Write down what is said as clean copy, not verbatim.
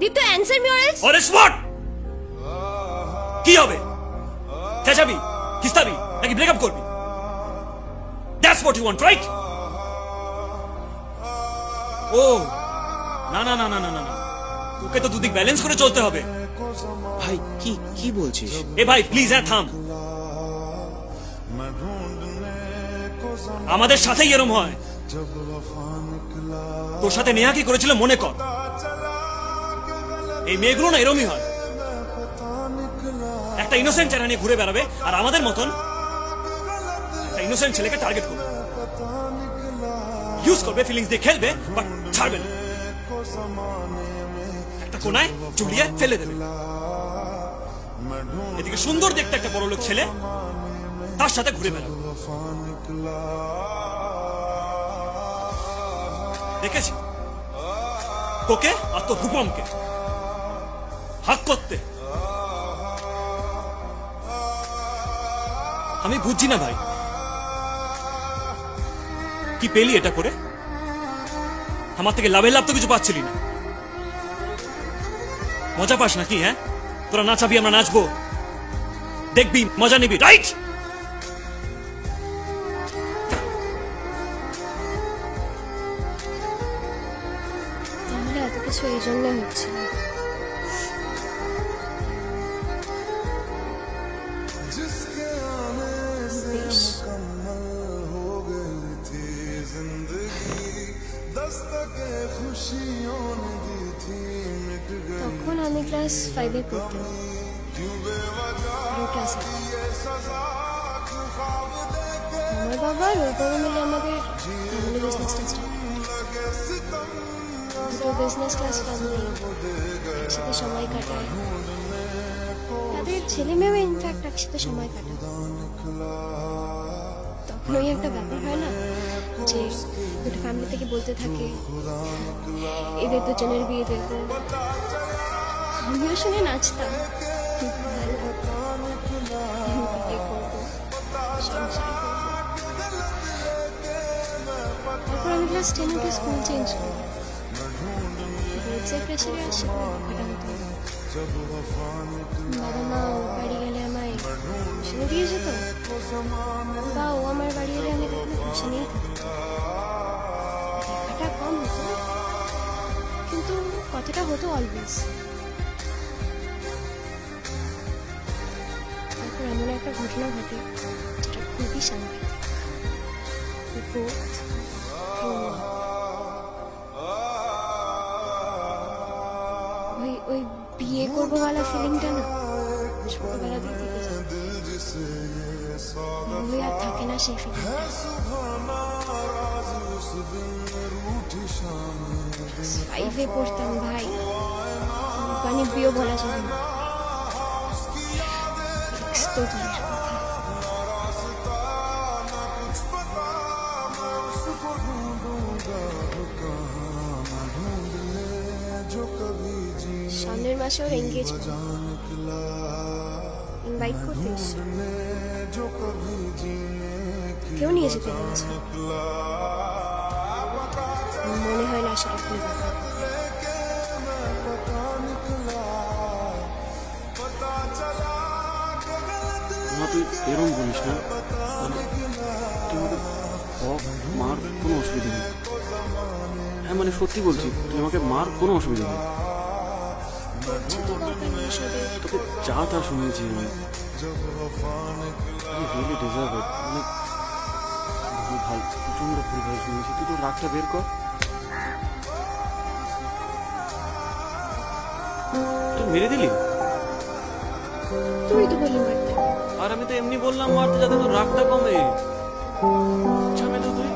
Deepto answer me or else or else what? কি হবে? চেঁচাবি, কিস্তাবি নাকি ব্রেকআপ করবি? That's what you want, right? ও না না না না না না, তোকে তো দুদিক ব্যালেন্স করে চলতে হবে। ভাই কি কি বলছিস? এ ভাই প্লিজ, হ্যাঁ থাম। আমাদের সাথেই এরম হয়। তোর সাথে নেহা কি করেছিল মনে কর। এই মেয়েগুলো না এরমই হয়, একটা ইনোসেন্ট চেহারা নিয়ে ঘুরে বেড়াবে আর আমাদের মতন একটা ইনোসেন্ট ছেলেকে টার্গেট করবে, ইউজ করবে, ফিলিংস দিয়ে খেলবে, বাট ছাড়বে না। একটা কোনায় জড়িয়ে ফেলে দেবে। এদিকে সুন্দর দেখতে একটা বড় লোক ছেলে তার সাথে ঘুরে বেড়াবে। দেখেছি তোকে আর তোর রূপমকে হাত করতে। আমি বুঝছি না ভাই, কি পেলি এটা করে? আমার থেকে লাভের লাভ তো কিছু পাচ্ছিলি না। মজা পাস নাকি? হ্যাঁ, তোরা নাচাবি, আমরা নাচবো, দেখবি, মজা নিবি, রাইট? তাহলে এত কিছু এই জন্য হচ্ছে না। তখন আমি ক্লাস 5-এ পড়তাম, আমার বাবা আর ওর বাবা মিলে আমাদের ফ্যামিলি বিজনেসটা স্টার্ট। দুটো বিজনেস ক্লাস ফ্যামিলি একসাথে সময় কাটায়, তাদের ছেলে মেয়েও ইনফ্যাক্ট একসাথে সময় কাটায়। তখন ওই একটা ব্যাপার হয় না যে দুটো ফ্যামিলি থেকে বলতে থাকে এদের দুজনের বিয়ে দেবো। আমিও শুনে নাচতাম, তারপর আমি ক্লাস 10 উঠে স্কুল চেঞ্জ করি। প্রেশারে আসে বাবা মা ও বাড়ি গেলে আমায় শুনে দিয়ে যেত, বা ও আমার বাড়ি এলে আমি দেখলে খুশি নেই, দেখাটা কম হতো কিন্তু কথাটা হতো অলওয়েজ। তারপর এমন একটা ঘটনা ঘটে যেটা খুবই সাংঘাতিক। ওই বিয়ে করবো বলা ফিলিংটা না ছোটবেলা থেকে আর থাকে না সেই ফিলিংটা। 5-এ পড়তাম ভাই, মানে বিয়ে বলা যাবে না, তো দূরের কথা। সামনের মাসে ওর এনগেজমেন্ট, ইনভাইট করতে এসেছে, কেউ নিয়ে যেতে বলেছে, মনে হয় না সেটা কি ব্যাপার। তুই এরম বলিস না, মার কোনো অসুবিধা নেই। হ্যাঁ মানে সত্যি বলছি, তুই আমাকে মার কোনো অসুবিধা নেই। তোকে যা তা শুনিয়েছি আমি, রিয়েলি ডিজার্ভ ইট। মানে ভুল ভাল, প্রচন্ড ভুল ভাল শুনিয়েছি। তুই তো রাগটা বের কর। তুই মেরে দিলি? তুই তো বললি মারতে, আর আমি তো এমনি বললাম মারতে যাতে তোর রাগটা কমে। ঝামেলা তুই